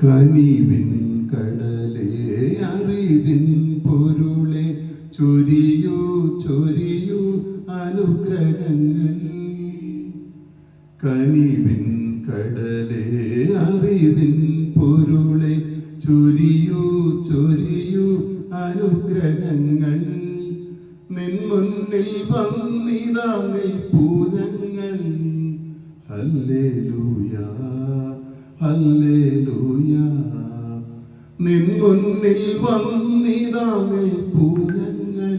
കനിവിൻ കടലേ അറിവിൻ പൊരുളെ ചൊരിയൂ ചൊരിയൂ അനുഗ്രഹങ്ങൾ. കനിവിൻ കടലേ അറിവിൻ പൊരുളെ ചൊരിയൂ ചൊരിയൂ അനുഗ്രഹങ്ങൾ. നിൻ മുന്നിൽ വന്നിതാ നിൽപ്പൂ ഞങ്ങൾ. ഹല്ലേലൂയാ ഹല്ലേലൂയാ. നിൻ മുന്നിൽ വന്നിതാ നിൽപ്പൂ ഞങ്ങൾ.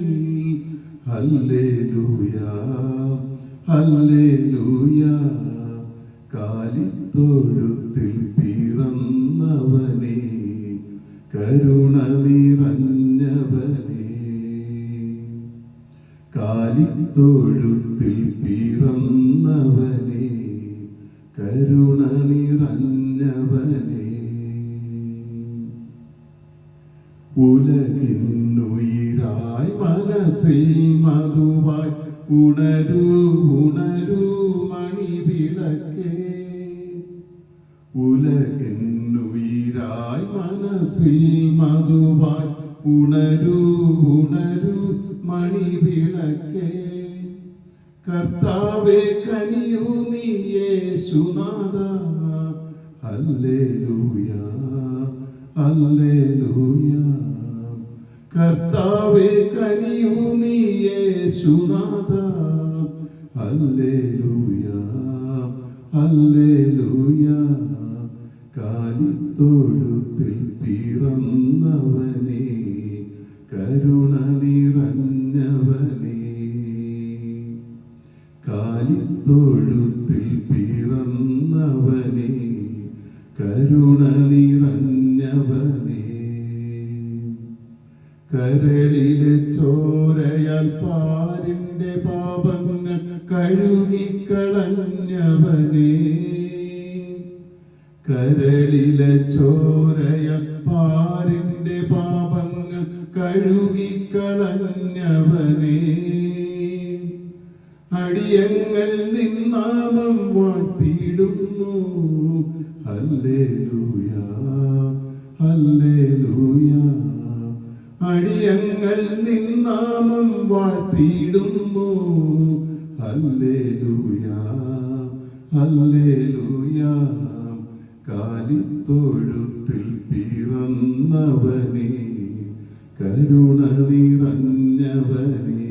ഹല്ലേലൂയാ ഹല്ലേലൂയാ. കാലിത്തൊഴുത്തിൽ പിറന്നവനേ, കരുണ നിറഞ്ഞവനേ. കാലിത്തൊഴുത്തിൽ പിറന്നവനേ, കരുണ നിറഞ്ഞവനേ. ഉലകിന്നുയിരായി മനസ്സിൽ മധുവായി ഉണരൂ ഉണരൂ മണിവിളക്കേ. ഉലകിന്നുയിരായി മനസ്സിൽ മധുവായി ഉണരൂ ഉണരൂ മണിവിളക്കേ. കർത്താവേ കനിയൂ നീ യേശുനാഥാ. ഹല്ലേലൂയാ ഹല്ലേലൂയാ. കർത്താവേ കനിയൂ നീ യേശുനാഥാ. ഹല്ലേലൂയാ ഹല്ലേലൂയാ. കാലിത്തൊഴുത്തിൽ പിറന്നവനേ, കരുണ നിറഞ്ഞവനേ. കാലിത്തൊഴുത്തിൽ പിറന്നവനേ, കരുണ നിറഞ്ഞവനേ. കരളിലെ ചോരയാൽ പാരിന്റെ പാപങ്ങൾ കഴുകിക്കളഞ്ഞവനേ. കരളിലെ ചോരയാൽ പാരിന്റെ പാപങ്ങൾ കഴുകിക്കളഞ്ഞവനേ. അടിയങ്ങൾ നിന്നാമം വാഴ്ത്തിയിടുന്നു. ഹല്ലേലൂയാ ഹല്ലേലൂയാ. അടിയങ്ങൾ നിന്നാമം വാഴ്ത്തിയിടുന്നു. ഹല്ലേലൂയാ ഹല്ലേലൂയാ. കാലിത്തൊഴുത്തിൽ പിറന്നവനേ, കരുണ നിറഞ്ഞവനേ.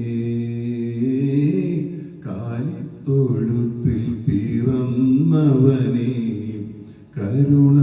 കാലിത്തൊഴുത്തിൽ പിറന്നവനേ, കരുണ